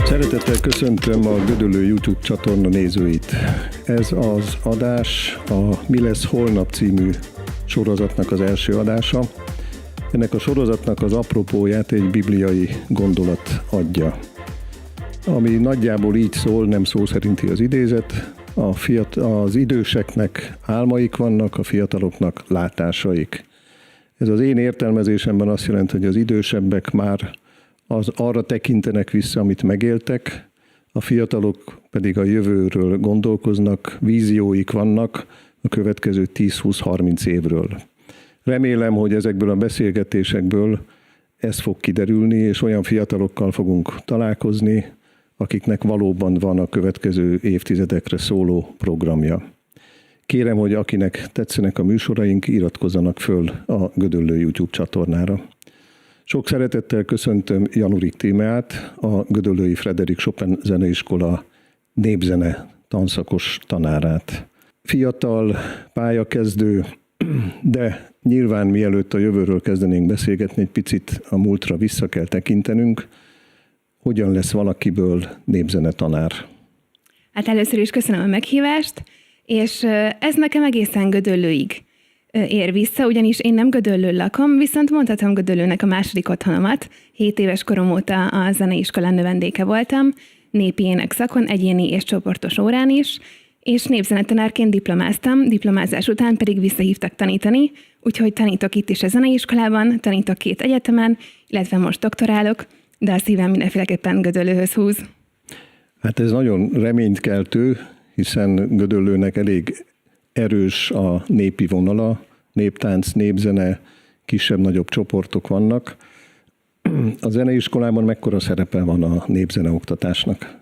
Szeretettel köszöntöm a Gödöllő YouTube csatorna nézőit. Ez az adás a Mi lesz holnap című sorozatnak az első adása. Ennek a sorozatnak az apropóját egy bibliai gondolat adja, ami nagyjából így szól, nem szó szerinti az idézet: az időseknek álmaik vannak, a fiataloknak látásaik. Ez az én értelmezésemben azt jelenti, hogy az idősebbek már arra tekintenek vissza, amit megéltek, a fiatalok pedig a jövőről gondolkoznak, vízióik vannak a következő 10-20-30 évről. Remélem, hogy ezekből a beszélgetésekből ez fog kiderülni, és olyan fiatalokkal fogunk találkozni, akiknek valóban van a következő évtizedekre szóló programja. Kérem, hogy akinek tetszenek a műsoraink, iratkozzanak föl a Gödöllő YouTube csatornára. Sok szeretettel köszöntöm Janurik Tímeát, a Gödöllői Frédéric Chopin Zeneiskola népzene tanszakos tanárát. Fiatal, pályakezdő, de nyilván mielőtt a jövőről kezdenénk beszélgetni, egy picit a múltra vissza kell tekintenünk. Hogyan lesz valakiből népzene tanár? Hát először is köszönöm a meghívást, és ez nekem egészen Gödöllőig ér vissza, ugyanis én nem Gödöllőn lakom, viszont mondhatom Gödöllőnek a második otthonomat. 7 éves korom óta a zeneiskolán növendéke voltam, népi énekszakon, egyéni és csoportos órán is, és népzenetanárként diplomáztam, diplomázás után pedig visszahívtak tanítani, úgyhogy tanítok itt is a zeneiskolában, tanítok 2 egyetemen, illetve most doktorálok, de a szívem mindenféleképpen Gödöllőhöz húz. Hát ez nagyon reménykeltő, hiszen Gödöllőnek elég erős a népi vonala, néptánc, népzene, kisebb-nagyobb csoportok vannak. A zeneiskolában mekkora szerepe van a népzene oktatásnak?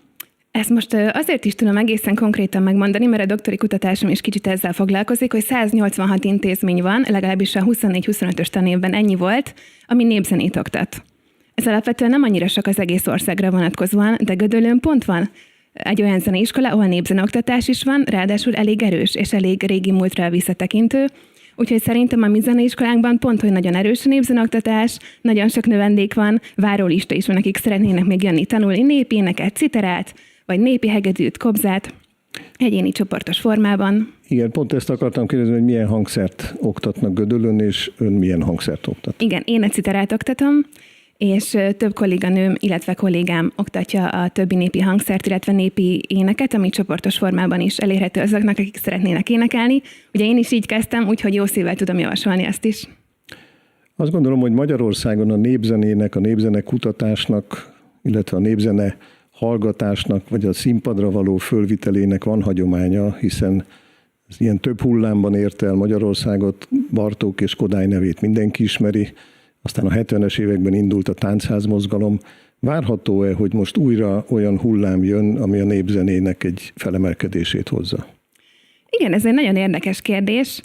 Ezt most azért is tudom egészen konkrétan megmondani, mert a doktori kutatásom is kicsit ezzel foglalkozik, hogy 186 intézmény van, legalábbis a 24-25-ös tanévben ennyi volt, ami népzenét oktat. Ez alapvetően nem annyira sok az egész országra vonatkozóan, de Gödöllőn pont van egy olyan zeneiskola, ahol népzeneoktatás is van, ráadásul elég erős és elég régi múltra visszatekintő, úgyhogy szerintem a mi zeneiskolánkban pont, hogy nagyon erős a népzeneoktatás, nagyon sok növendék van, várólista is van, akik szeretnének még jönni tanulni népi éneket, citerát, vagy népi hegedűt, kobzát, egyéni csoportos formában. Igen, pont ezt akartam kérdezni, hogy milyen hangszert oktatnak Gödöllőn, és ön milyen hangszert oktat? Igen, én a citerát oktatom, és több kolléganőm, illetve kollégám oktatja a többi népi hangszert, illetve népi éneket, ami csoportos formában is elérhető azoknak, akik szeretnének énekelni. Ugye én is így kezdtem, úgyhogy jó szívvel tudom javasolni azt is. Azt gondolom, hogy Magyarországon a népzenének, a népzene kutatásnak, illetve a népzene hallgatásnak, vagy a színpadra való fölvitelének van hagyománya, hiszen ez ilyen több hullámban érte el Magyarországot, Bartók és Kodály nevét mindenki ismeri, aztán a 70-es években indult a táncházmozgalom. Várható-e, hogy most újra olyan hullám jön, ami a népzenének egy felemelkedését hozza? Igen, ez egy nagyon érdekes kérdés.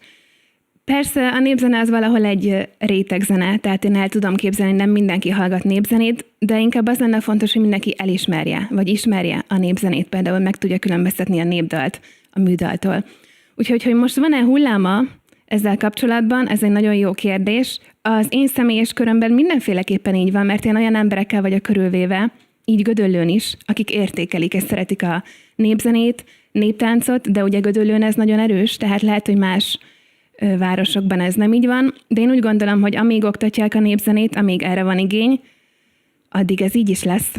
Persze a népzene az valahol egy rétegzene, tehát én el tudom képzelni, hogy nem mindenki hallgat népzenét, de inkább az lenne fontos, hogy mindenki elismerje, vagy ismerje a népzenét, például meg tudja különböztetni a népdalt a műdaltól. Úgyhogy, hogy most van-e hulláma ezzel kapcsolatban, ez egy nagyon jó kérdés. Az én személyes körömben mindenféleképpen így van, mert én olyan emberekkel vagyok körülvéve, így Gödöllőn is, akik értékelik és szeretik a népzenét, néptáncot, de ugye Gödöllőn ez nagyon erős, tehát lehet, hogy más városokban ez nem így van, de én úgy gondolom, hogy amíg oktatják a népzenét, amíg erre van igény, addig ez így is lesz.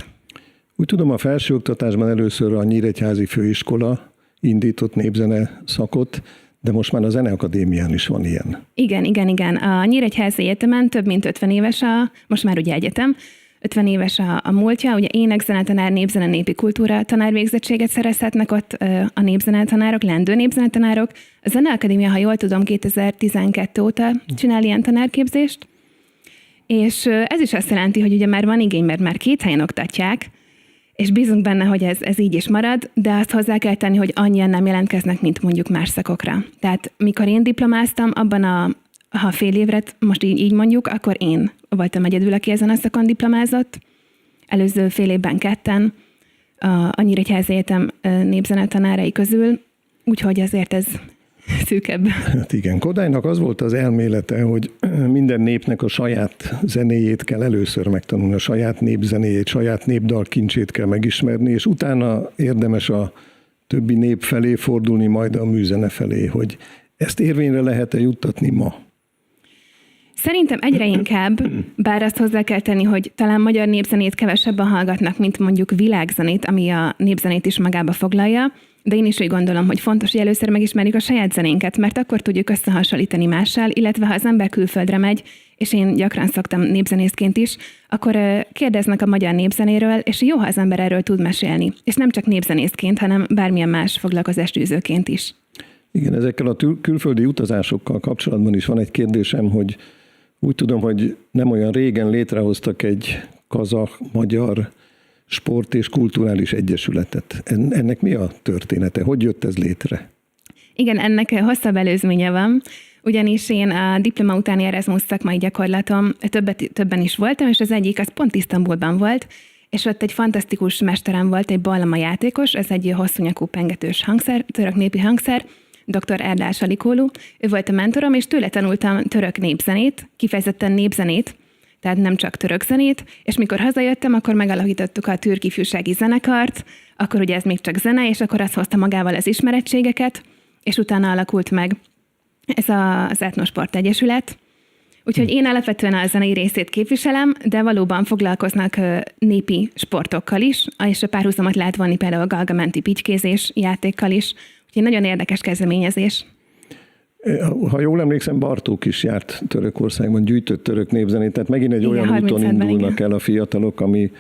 Úgy tudom, a felsőoktatásban először a Nyíregyházi Főiskola indított népzene szakot, de most már a Zeneakadémián is van ilyen. Igen. A Nyíregyházi Egyetemen több mint 50 éves most már ugye egyetem, 50 éves a múltja, ugye énekzenetanár, népzene, népi kultúra tanárvégzettséget szerezhetnek ott a népzenetanárok, lendő népzenetanárok. A Zeneakadémia, ha jól tudom, 2012 óta csinál ilyen tanárképzést, és ez is azt jelenti, hogy ugye már van igény, mert már 2 helyen oktatják, és bízunk benne, hogy ez így is marad, de azt hozzá kell tenni, hogy annyian nem jelentkeznek, mint mondjuk más szakokra. Tehát mikor én diplomáztam, abban ha fél évre, most így mondjuk, akkor én voltam egyedül, aki ezen a szakon diplomázott. Előző fél évben 2 a Nyíregyházi Egyetem népzenetanárai közül, úgyhogy azért ez szűkebb. Hát igen, Kodálynak az volt az elmélete, hogy minden népnek a saját zenéjét kell először megtanulni, a saját népzenéjét, saját népdalkincsét kell megismerni, és utána érdemes a többi nép felé fordulni, majd a műzene felé, hogy ezt érvényre lehet-e juttatni ma? Szerintem egyre inkább, bár azt hozzá kell tenni, hogy talán magyar népzenét kevesebben hallgatnak, mint mondjuk világzenét, ami a népzenét is magába foglalja, de én is úgy gondolom, hogy fontos, hogy először megismerjük a saját zenénket, mert akkor tudjuk összehasonlítani mással, illetve ha az ember külföldre megy, és én gyakran szoktam népzenészként is, akkor kérdeznek a magyar népzenéről, és jó, ha az ember erről tud mesélni. És nem csak népzenészként, hanem bármilyen más foglalkozást űzőként is. Igen, ezekkel a külföldi utazásokkal kapcsolatban is van egy kérdésem, hogy úgy tudom, hogy nem olyan régen létrehoztak egy kazah-magyar sport- és kulturális egyesületet. Ennek mi a története? Hogy jött ez létre? Igen, ennek hosszabb előzménye van, ugyanis én a diploma utáni Erasmus szakmai gyakorlatom többen is voltam, és az egyik az pont Isztambulban volt, és ott egy fantasztikus mesterem volt, egy ballama játékos, ez egy hosszú nyakú pengetős hangszer, török népi hangszer, dr. Erdás Alikólu, ő volt a mentorom, és tőle tanultam török népzenét, kifejezetten népzenét, tehát nem csak török zenét, és mikor hazajöttem, akkor megalakítottuk a türk ifjúsági zenekart, akkor ugye ez még csak zene, és akkor az hozta magával az ismerettségeket, és utána alakult meg ez az Etnosport Egyesület. Úgyhogy én alapvetően a zenei részét képviselem, de valóban foglalkoznak népi sportokkal is, és a párhuzamot lehet vonni például a galgamenti pitykézés játékkal is. Úgyhogy nagyon érdekes kezdeményezés. Ha jól emlékszem, Bartók is járt Törökországban, gyűjtött török népzenét, tehát megint egy olyan úton indulnak el a fiatalok, ami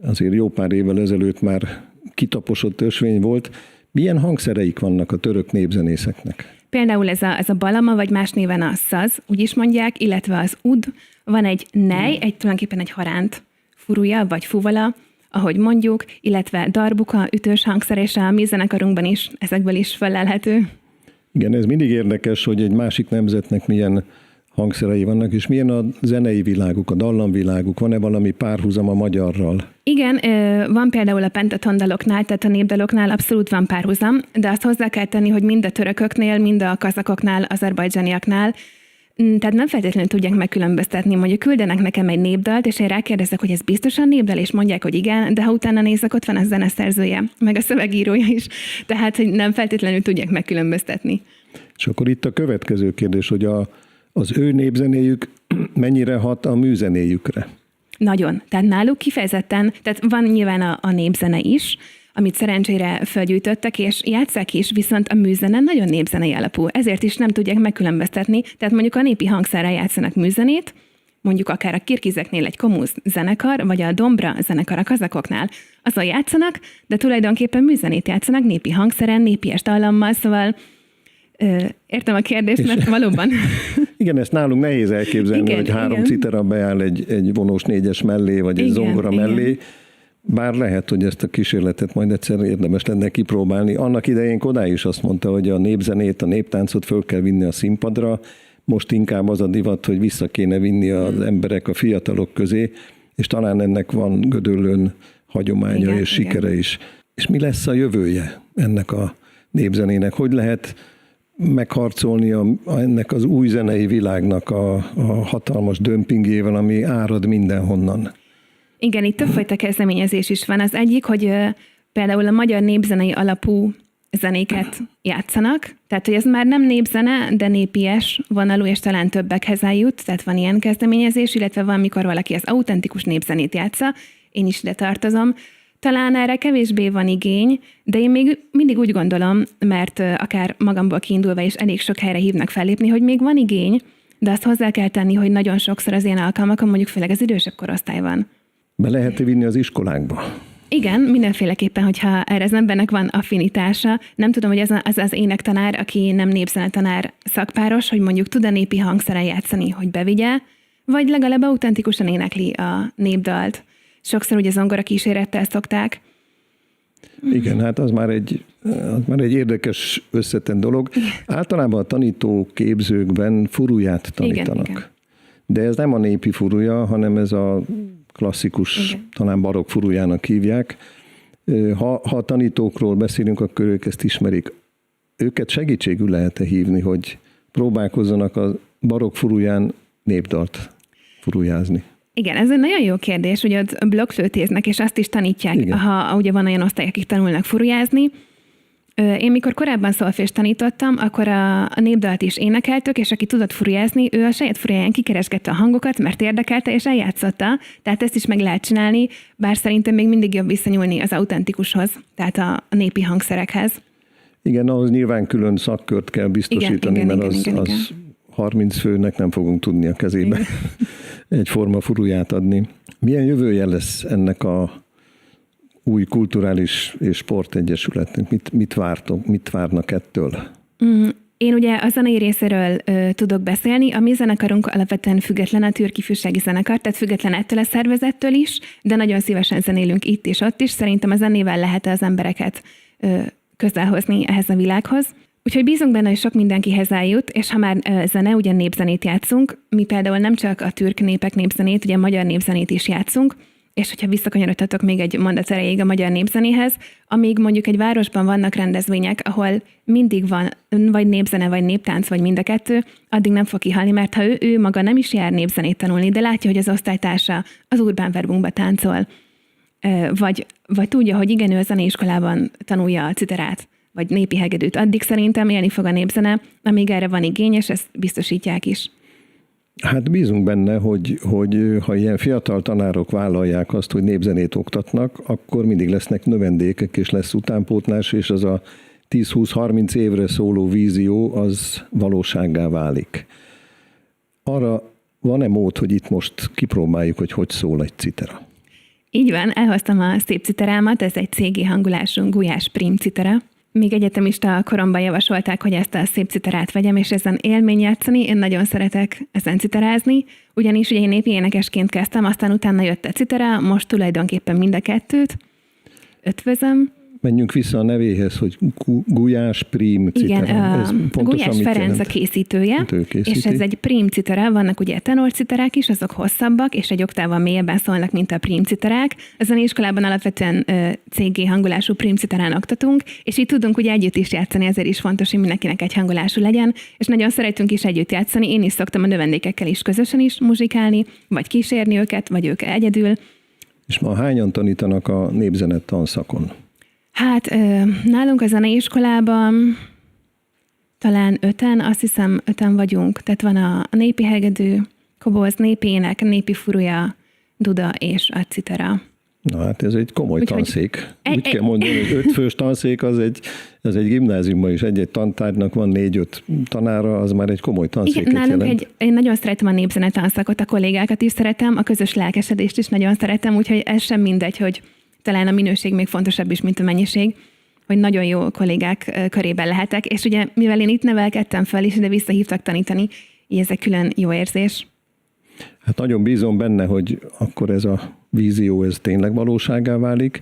azért jó pár évvel ezelőtt már kitaposott ösvény volt. Milyen hangszereik vannak a török népzenészeknek? Például ez a balama, vagy más néven a szaz, úgy is mondják, illetve az ud, van egy nej, tulajdonképpen egy haránt furuja, vagy fuvala, ahogy mondjuk, illetve darbuka, ütős hangszer, és a mi zenekarunkban is ezekből is fellelhető. Igen, ez mindig érdekes, hogy egy másik nemzetnek milyen hangszerei vannak, és milyen a zenei világuk, a dallamviláguk, van-e valami párhuzam a magyarral? Igen, van például a pentatondaloknál, tehát a népdaloknál abszolút van párhuzam, de azt hozzá kell tenni, hogy mind a törököknél, mind a kazakoknál, azerbajdzsániaknál, tehát nem feltétlenül tudják megkülönböztetni, mondjuk küldenek nekem egy népdalt, és én rákérdezek, hogy ez biztosan népdal, és mondják, hogy igen, de ha utána nézek, ott van a zeneszerzője, meg a szövegírója is, tehát hogy nem feltétlenül tudják megkülönböztetni. És akkor itt a következő kérdés, hogy az ő népzenéjük mennyire hat a műzenéjükre? Nagyon. Tehát náluk kifejezetten, tehát van nyilván a népzene is, amit szerencsére felgyűjtöttek, és játsszák is, viszont a műzene nagyon népzenei alapú, ezért is nem tudják megkülönböztetni. Tehát mondjuk a népi hangszerrel játszanak műzenét, mondjuk akár a kirgizeknél egy komuz zenekar, vagy a dombra zenekar a kazakoknál. Azon játszanak, de tulajdonképpen műzenét játszanak népi hangszeren, népies dallammal, szóval értem a kérdést, mert valóban. Igen, ezt nálunk nehéz elképzelni, igen, hogy 3 citera beáll egy vonós 4-es mellé, vagy egy zongora mellé. Bár lehet, hogy ezt a kísérletet majd egyszer érdemes lenne kipróbálni. Annak idején Kodály is azt mondta, hogy a népzenét, a néptáncot föl kell vinni a színpadra, most inkább az a divat, hogy vissza kéne vinni az emberek a fiatalok közé, és talán ennek van Gödöllőn hagyománya, igen, és sikere is. És mi lesz a jövője ennek a népzenének? Hogy lehet megharcolni ennek az új zenei világnak a hatalmas dömpingével, ami árad mindenhonnan? Igen, itt többfajta kezdeményezés is van. Az egyik, hogy például a magyar népzenei alapú zenéket játszanak, tehát hogy ez már nem népzene, de népies vonalú, és talán többekhez eljut, tehát van ilyen kezdeményezés, illetve van, mikor valaki az autentikus népzenét játsza, én is ide tartozom. Talán erre kevésbé van igény, de én még mindig úgy gondolom, mert akár magamból kiindulva is elég sok helyre hívnak fellépni, hogy még van igény, de azt hozzá kell tenni, hogy nagyon sokszor az ilyen alkalmakon, mondjuk főleg az idősebb korosztály van. Be lehet vinni az iskolákba? Igen, mindenféleképpen, hogyha erre az embernek van affinitása. Nem tudom, hogy az énektanár, aki nem népzenetanár szakpáros, hogy mondjuk tud a népi hangszeren játszani, hogy bevigye, vagy legalább autentikusan énekli a népdalt. Sokszor ugye zongora kísérettel szokták. Igen, hát az már egy érdekes összetett dolog. Általában a tanítóképzőkben furuját tanítanak. Igen. De ez nem a népi furuja, hanem ez a klasszikus, igen, talán barokk furujának hívják. Ha a tanítókról beszélünk, akkor ők ezt ismerik. őket segítségül lehet-e hívni, hogy próbálkozzanak a barokk furuján népdalt furujázni? Igen, ez egy nagyon jó kérdés, hogy ott blokkflötéznek, és azt is tanítják, Igen. ha ugye van olyan osztály, akik tanulnak furujázni. Én mikor korábban szolfést tanítottam, akkor a népdalt is énekeltük, és aki tudott furujázni, ő a saját furujáján kikeresgette a hangokat, mert érdekelte, és eljátszotta. Tehát ezt is meg lehet csinálni, bár szerintem még mindig jobb visszanyúlni az autentikushoz, tehát a népi hangszerekhez. Igen, ahhoz nyilván külön szakkört kell biztosítani, mert az 30 főnek nem fogunk tudni a kezébe egyforma furuját adni. Milyen jövője lesz ennek a új kulturális és sportegyesületnek? Mit várnak ettől? Én ugye a zenei részéről tudok beszélni. A mi zenekarunk alapvetően független a Türk Ifjúsági Zenekar, tehát független ettől a szervezettől is, de nagyon szívesen zenélünk itt és ott is. Szerintem a zenével lehet az embereket közelhozni ehhez a világhoz. Úgyhogy bízunk benne, hogy sok mindenkihez eljut, és ha már zene, ugye népzenét játszunk, mi például nem csak a türk népek népzenét, ugye magyar népzenét is játszunk, és hogyha visszakanyarodhatok még egy mondat erejéig a magyar népzenéhez, amíg mondjuk egy városban vannak rendezvények, ahol mindig van vagy népzene, vagy néptánc, vagy mind a kettő, addig nem fog kihalni, mert ha ő maga nem is jár népzenét tanulni, de látja, hogy az osztálytársa az Urbán Verbunkba táncol, vagy tudja, hogy igen, ő a zeneiskolában tanulja a citerát, vagy népi hegedűt, addig szerintem élni fog a népzene, amíg erre van igény, és ezt biztosítják is. Hát bízunk benne, hogy ha ilyen fiatal tanárok vállalják azt, hogy népzenét oktatnak, akkor mindig lesznek növendékek, és lesz utánpótlás, és az a 10-20-30 évre szóló vízió az valósággá válik. Arra van-e mód, hogy itt most kipróbáljuk, hogy szól egy citera? Így van, elhoztam a szép citerámat, ez egy CG hangulású gulyás prim citera. Még egyetemista koromban javasolták, hogy ezt a szép citerát vegyem, és ezen élmény játszani. Én nagyon szeretek ezen citerázni, ugyanis ugye én népi énekesként kezdtem, aztán utána jött a citera, most tulajdonképpen mind a kettőt ötvözöm. Menjünk vissza a nevéhez, hogy Gulyás Prim citera. Igen, Gulyás Ferenc a készítője, és ez egy prim citera, vannak ugye tenorciterák is, azok hosszabbak, és egy oktávval mélyebben szólnak, mint a prim citerák. A zeneiskolában alapvetően CG hangulású prim citerán oktatunk, és így tudunk ugye együtt is játszani, ezért is fontos, hogy mindenkinek egy hangulású legyen, és nagyon szeretünk is együtt játszani. Én is szoktam a növendékekkel is közösen is muzsikálni, vagy kísérni őket, vagy ők egyedül. És ma hányan tanítanak a népzene tanszakon? Hát nálunk a zeneiskolában talán 5-en, azt hiszem 5-en vagyunk. Tehát van a népi hegedű, koboz, népi ének, népi furuja, duda és a citera. Na hát ez egy komoly tanszék. Úgy kell mondani, hogy 5 fős tanszék, az egy gimnáziumban is egy tantárgynak van 4-5 tanára, az már egy komoly tanszéket jelent. Én nagyon szeretem a népzene tanszakot, a kollégákat is szeretem, a közös lelkesedést is nagyon szeretem, úgyhogy ez sem mindegy, hogy talán a minőség még fontosabb is, mint a mennyiség, hogy nagyon jó kollégák körében lehetek, és ugye mivel én itt nevelkedtem fel is, de visszahívtak tanítani, így ez egy külön jó érzés. Hát nagyon bízom benne, hogy akkor ez a vízió, ez tényleg valósággá válik,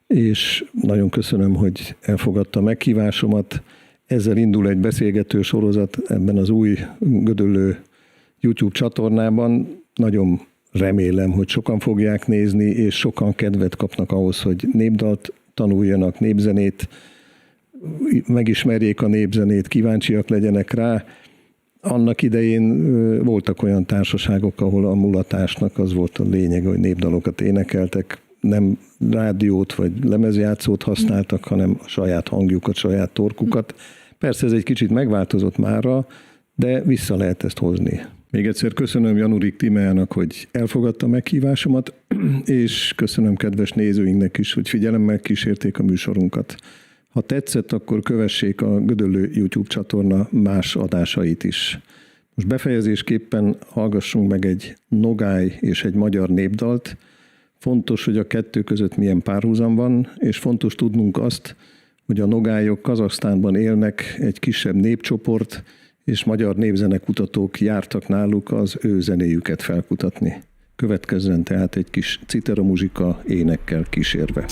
és nagyon köszönöm, hogy elfogadta a meghívásomat. Ezzel indul egy beszélgető sorozat ebben az új Gödöllő YouTube csatornában. Nagyon remélem, hogy sokan fogják nézni, és sokan kedvet kapnak ahhoz, hogy népdalt tanuljanak, népzenét, megismerjék a népzenét, kíváncsiak legyenek rá. Annak idején voltak olyan társaságok, ahol a mulatásnak az volt a lényeg, hogy népdalokat énekeltek, nem rádiót vagy lemezjátszót használtak, hanem a saját hangjukat, saját torkukat. Persze ez egy kicsit megváltozott mára, de vissza lehet ezt hozni. Még egyszer köszönöm Janurik Tímeának, hogy elfogadta meghívásomat, és köszönöm kedves nézőinknek is, hogy figyelemmel kísérték a műsorunkat. Ha tetszett, akkor kövessék a Gödöllő YouTube csatorna más adásait is. Most befejezésképpen hallgassunk meg egy nogály és egy magyar népdalt. Fontos, hogy a kettő között milyen párhuzam van, és fontos tudnunk azt, hogy a nogályok Kazahsztánban élnek, egy kisebb népcsoport, és magyar népzenekutatók jártak náluk az ő zenéjüket felkutatni. Következzen tehát egy kis citera muzsika énekkel kísérve.